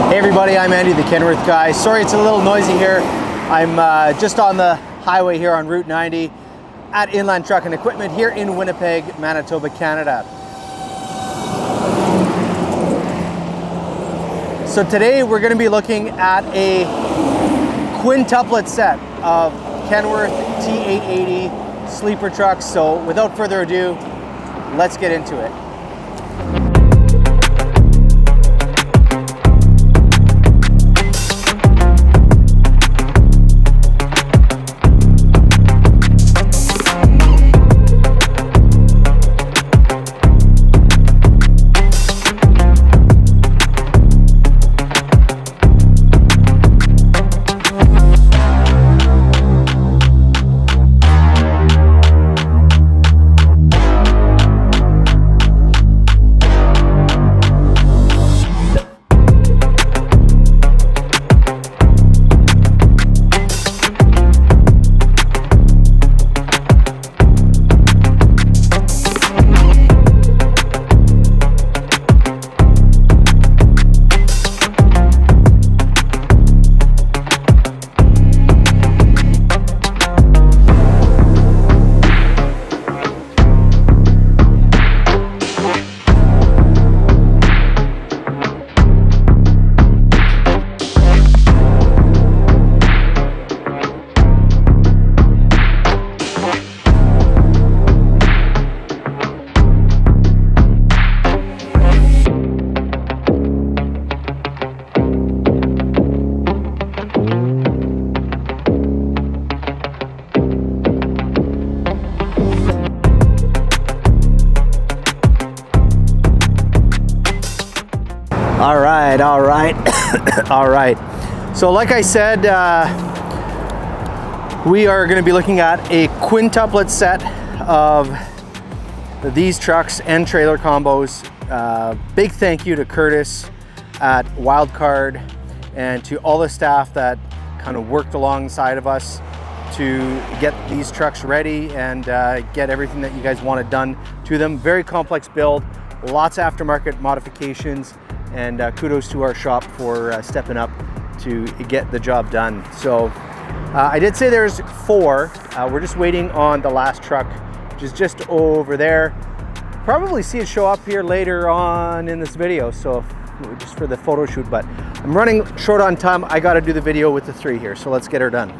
Hey everybody, I'm Andy the Kenworth Guy. Sorry it's a little noisy here. I'm just on the highway here on Route 90 at Inland Truck and Equipment here in Winnipeg, Manitoba, Canada. So today we're going to be looking at a quintuplet set of Kenworth T880 sleeper trucks. So without further ado, let's get into it. All right. So like I said, we are going to be looking at a quintuplet set of these trucks and trailer combos. Big thank you to Curtis at Wildcard and to all the staff that kind of worked alongside of us to get these trucks ready and get everything that you guys wanted done to them. Very complex build, lots of aftermarket modifications, and kudos to our shop for stepping up to get the job done. So I did say there's 4. We're just waiting on the last truck, which is just over there. Probably see it show up here later on in this video, so just for the photo shoot, but I'm running short on time. I got to do the video with the 3 here, so let's get her done.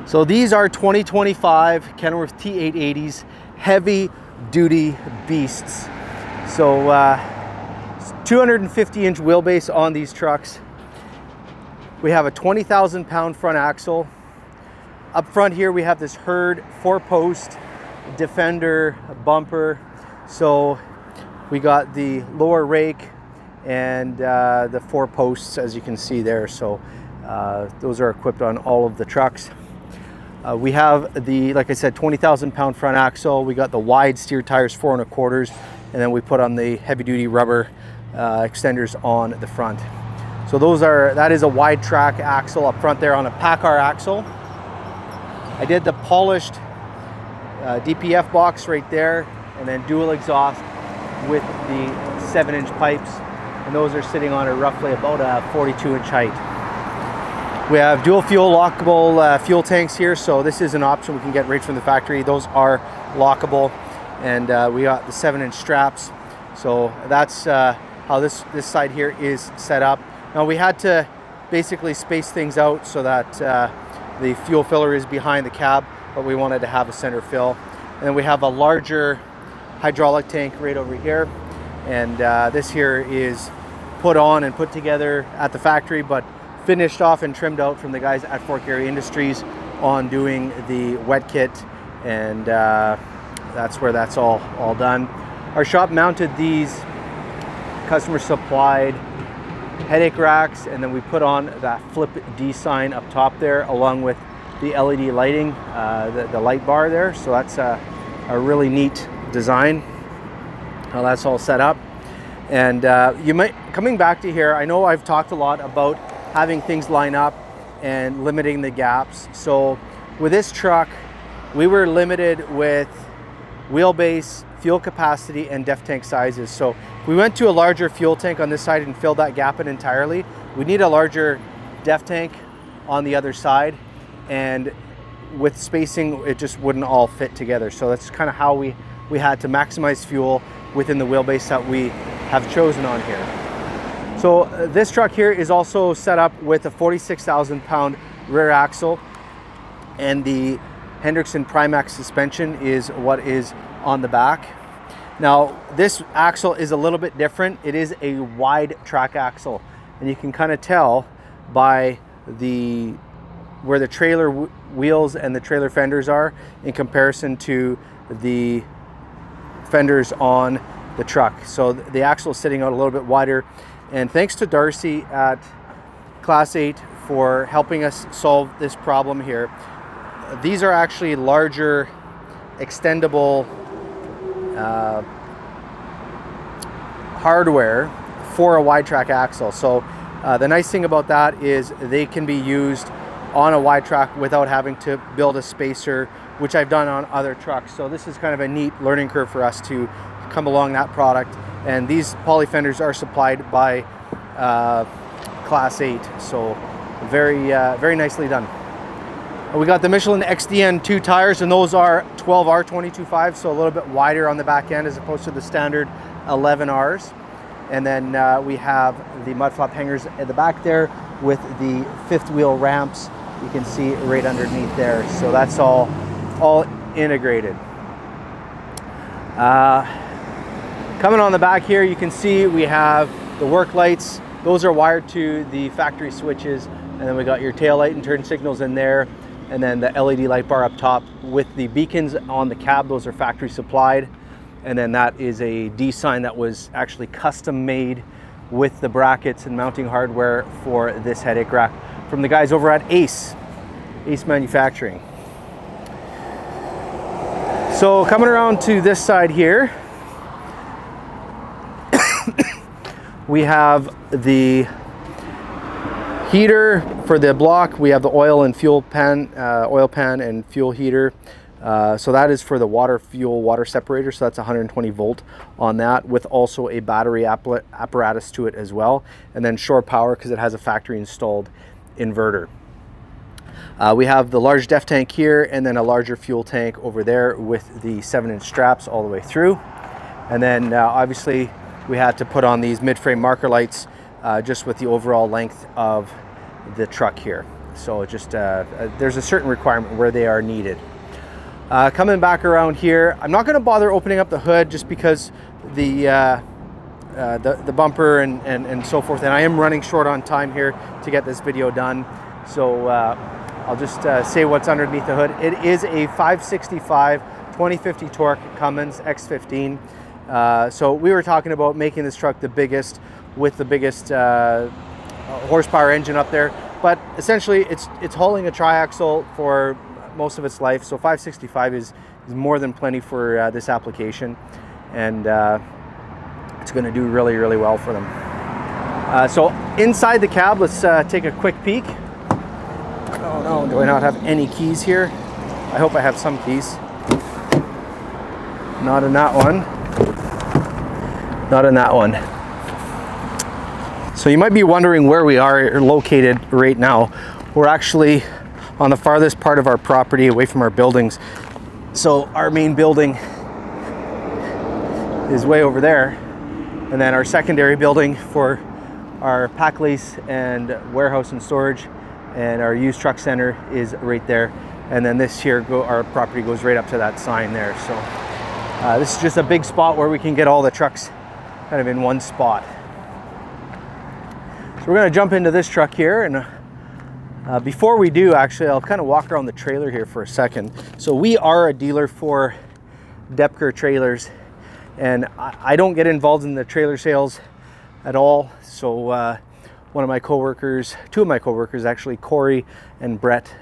So these are 2025 Kenworth T880s, heavy duty beasts. So 250-inch wheelbase on these trucks. We have a 20,000 pound front axle. Up front here we have this Hurd 4-post Defender bumper. So we got the lower rake and the 4 posts, as you can see there. So those are equipped on all of the trucks. We have the, like I said, 20,000 pound front axle. We got the wide steer tires, 4 1/4, and then we put on the heavy duty rubber extenders on the front. So that is a wide track axle up front there on a Packard axle. I did the polished DPF box right there, and then dual exhaust with the 7-inch pipes, and those are sitting on roughly about a 42-inch height. We have dual fuel lockable fuel tanks here, so this is an option we can get right from the factory. Those are lockable, and we got the 7-inch straps. So that's how this side here is set up. Now we had to basically space things out so that the fuel filler is behind the cab, but we wanted to have a center fill. And then we have a larger hydraulic tank right over here, and this here is put on and put together at the factory, but finished off and trimmed out from the guys at Fork Area Industries on doing the wet kit, and that's where that's all done. Our shop mounted these customer supplied headache racks, and then we put on that flip D sign up top there along with the LED lighting, the light bar there. So that's a really neat design, how that's all set up. And coming back to here, I know I've talked a lot about having things line up and limiting the gaps. So with this truck, we were limited with wheelbase, fuel capacity, and def tank sizes. So if we went to a larger fuel tank on this side and filled that gap in entirely, we need a larger def tank on the other side, and with spacing it just wouldn't all fit together. So that's kind of how we had to maximize fuel within the wheelbase that we have chosen on here. So this truck here is also set up with a 46,000 pound rear axle, and the Hendrickson Primax suspension is what is on the back. Now this axle is a little bit different. It is a wide track axle, and you can kind of tell by where the trailer wheels and the trailer fenders are in comparison to the fenders on the truck. So the axle is sitting out a little bit wider, and thanks to Darcy at Class 8 for helping us solve this problem here. These are actually larger extendable hardware for a wide track axle. So the nice thing about that is they can be used on a wide track without having to build a spacer, which I've done on other trucks. So this is kind of a neat learning curve for us to come along that product. And these poly fenders are supplied by Class 8. So very nicely done. We got the Michelin XDN2 tires, and those are 12R 22.5, so a little bit wider on the back end as opposed to the standard 11Rs. And then we have the mud flap hangers at the back there with the fifth wheel ramps. You can see right underneath there. So that's all integrated. Coming on the back here, you can see we have the work lights. Those are wired to the factory switches. And then we got your tail light and turn signals in there. And then the LED light bar up top with the beacons on the cab. Those are factory supplied. And then that is a D sign that was actually custom made with the brackets and mounting hardware for this headache rack from the guys over at Ace Manufacturing. So coming around to this side here, we have the heater for the block. We have the oil and fuel pan, oil pan and fuel heater. So that is for the water separator. So that's 120 volt on that, with also a battery apparatus to it as well. And then shore power because it has a factory installed inverter. We have the large def tank here, and then a larger fuel tank over there with the 7-inch straps all the way through. And then obviously we had to put on these mid-frame marker lights just with the overall length of the truck here. So just there's a certain requirement where they are needed. Coming back around here, I'm not going to bother opening up the hood just because the bumper and so forth, and I am running short on time here to get this video done. So I'll just say what's underneath the hood. It is a 565 2050 torque Cummins X15. So we were talking about making this truck the biggest with the biggest horsepower engine up there, but essentially it's hauling a triaxle for most of its life. So 565 is more than plenty for this application, and it's going to do really well for them. So inside the cab, let's take a quick peek. Oh no, do I not have any keys here? I hope I have some keys. Not in that one. Not in that one. So you might be wondering where we are located right now. We're actually on the farthest part of our property, away from our buildings. So our main building is way over there, and then our secondary building for our pack lease and warehouse and storage and our used truck center is right there. And then this here, our property goes right up to that sign there. So this is just a big spot where we can get all the trucks kind of in one spot. So we're going to jump into this truck here, and before we do, actually, I'll kind of walk around the trailer here for a second. So we are a dealer for Depker trailers, and I don't get involved in the trailer sales at all. So one of my coworkers, two of my coworkers actually, Corey and Brett,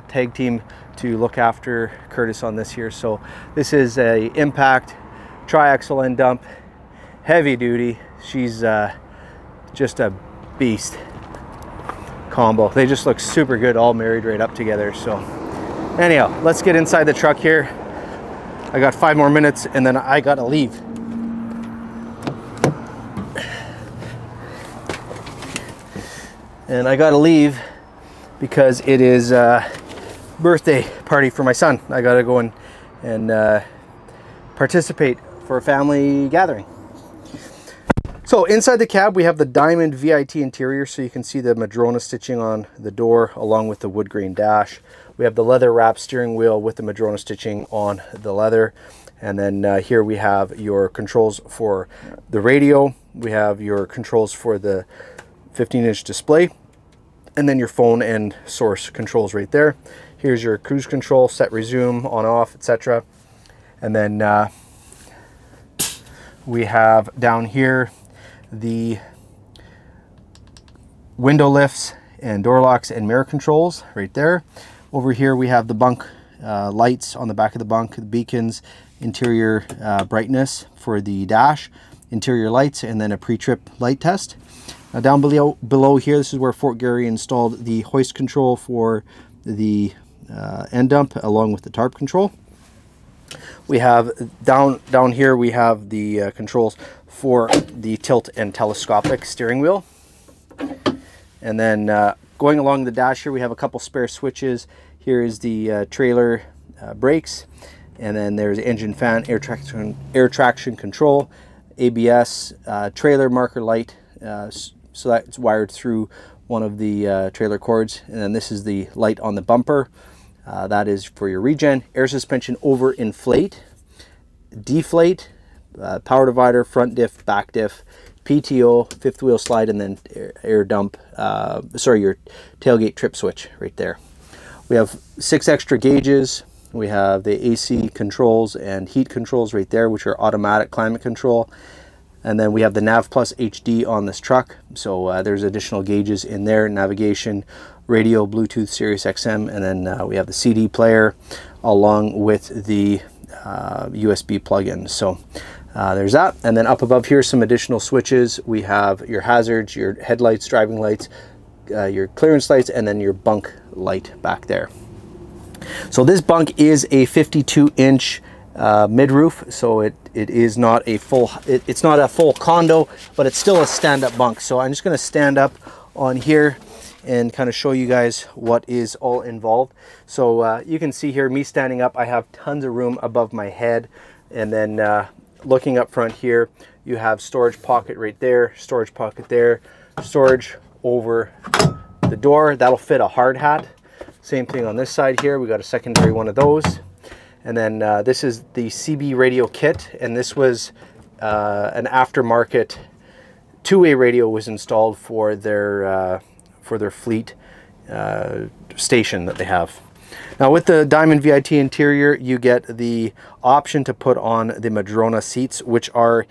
tag team to look after Curtis on this here. So this is a impact triaxle end dump, heavy duty. She's just a beast combo. They just look super good, all married right up together. So anyhow, let's get inside the truck here. I got 5 more minutes and then I gotta leave. And I gotta leave because it is a birthday party for my son. I gotta go and participate for a family gathering. So inside the cab we have the diamond VIT interior, so you can see the Madrona stitching on the door along with the wood grain dash. We have the leather wrap steering wheel with the Madrona stitching on the leather. And then here we have your controls for the radio. We have your controls for the 15-inch display. And then your phone and source controls right there. Here's your cruise control, set, resume, on, off, etc. And then we have down here the window lifts and door locks and mirror controls right there. Over here we have the bunk lights on the back of the bunk, the beacons, interior brightness for the dash, interior lights, and then a pre-trip light test. Now down below here, this is where Fort Garry installed the hoist control for the end dump along with the tarp control. We have down here we have the controls for the tilt and telescopic steering wheel. And then going along the dash here we have a couple spare switches. Here is the trailer brakes, and then there's engine fan, air traction control, ABS, trailer marker light, so that's wired through one of the trailer cords. And then this is the light on the bumper. That is for your regen. Air suspension over inflate, deflate, power divider, front diff, back diff, PTO, fifth wheel slide, and then air dump, your tailgate trip switch right there. We have 6 extra gauges. We have the AC controls and heat controls right there, which are automatic climate control. And then we have the Nav Plus HD on this truck. So there's additional gauges in there, navigation, radio, Bluetooth, Sirius XM, and then we have the CD player along with the USB plug-in. So there's that. And then up above here, some additional switches. We have your hazards, your headlights, driving lights, your clearance lights, and then your bunk light back there. So this bunk is a 52-inch mid-roof, so it is not a full, it's not a full condo, but it's still a stand-up bunk. So I'm just going to stand up on here and kind of show you guys what is all involved. So you can see here me standing up, I have tons of room above my head. And then looking up front here, you have storage pocket right there, storage pocket there, storage over the door. That'll fit a hard hat. Same thing on this side here, we got a secondary one of those. And then this is the CB radio kit, and this was an aftermarket two-way radio was installed for their fleet station that they have. Now with the Diamond VIT interior, you get the option to put on the Madrona seats, which are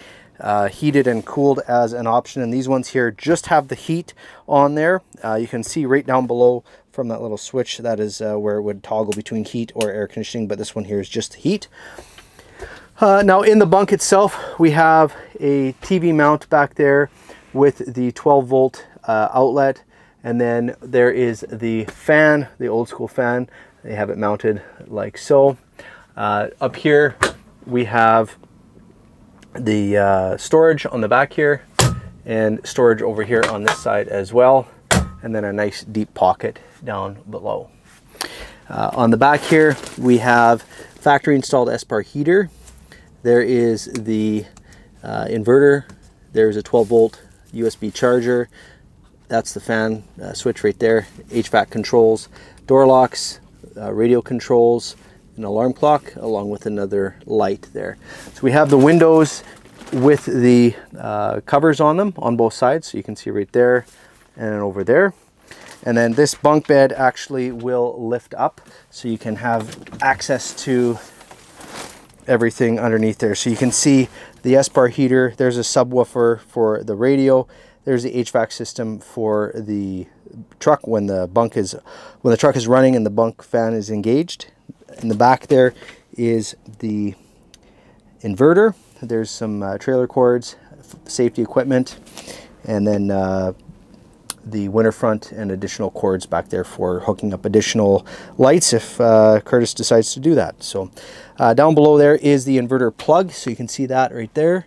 heated and cooled as an option. And these ones here just have the heat on there. You can see right down below from that little switch, that is where it would toggle between heat or air conditioning, but this one here is just heat. Now in the bunk itself, we have a TV mount back there with the 12-volt outlet, and then there is the fan, the old school fan. They have it mounted like so. Up here we have the storage on the back here, and storage over here on this side as well, and then a nice deep pocket down below. On the back here we have factory installed SPAR heater. There is the inverter. There's a 12-volt USB charger. That's the fan switch right there. HVAC controls, door locks, radio controls, an alarm clock, along with another light there. So we have the windows with the covers on them on both sides, so you can see right there and over there. And then this bunk bed actually will lift up, so you can have access to everything underneath there. So you can see the SPAR heater. There's a subwoofer for the radio. There's the HVAC system for the truck when the truck is running and the bunk fan is engaged. In the back there is the inverter. There's some trailer cords, safety equipment, and then the winter front and additional cords back there for hooking up additional lights if Curtis decides to do that. So down below there is the inverter plug, so you can see that right there.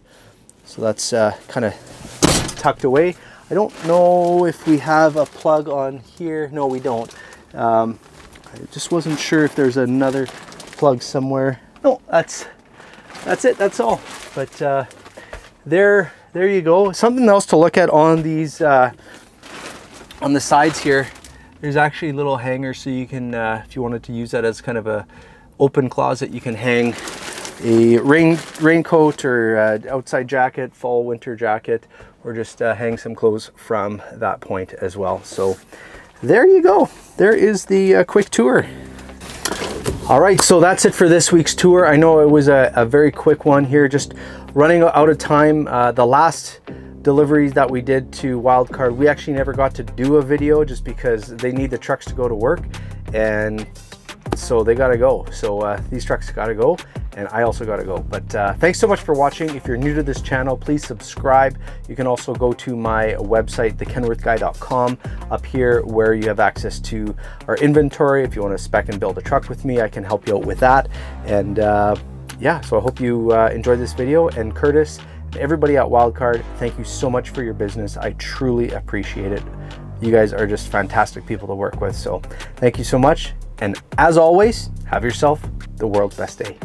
So that's kind of tucked away. I don't know if we have a plug on here. No, we don't. I just wasn't sure if there's another plug somewhere. No, that's it, that's all. But there you go. Something else to look at on these on the sides here, there's actually little hangers, so you can if you wanted to use that as kind of a open closet, you can hang a raincoat or outside jacket, fall winter jacket, or just hang some clothes from that point as well. So there you go. There is the quick tour. All right, so that's it for this week's tour. I know it was a very quick one here, just running out of time. The last deliveries that we did to Wildcard, we actually never got to do a video just because they need the trucks to go to work, and so they gotta go. So these trucks gotta go, and I also gotta go. But thanks so much for watching. If you're new to this channel, please subscribe. You can also go to my website, thekenworthguy.com, up here where you have access to our inventory. If you want to spec and build a truck with me, I can help you out with that. And yeah, so I hope you enjoyed this video. And Curtis, and everybody at Wildcard, thank you so much for your business. I truly appreciate it. You guys are just fantastic people to work with. So thank you so much. And as always, have yourself the world's best day.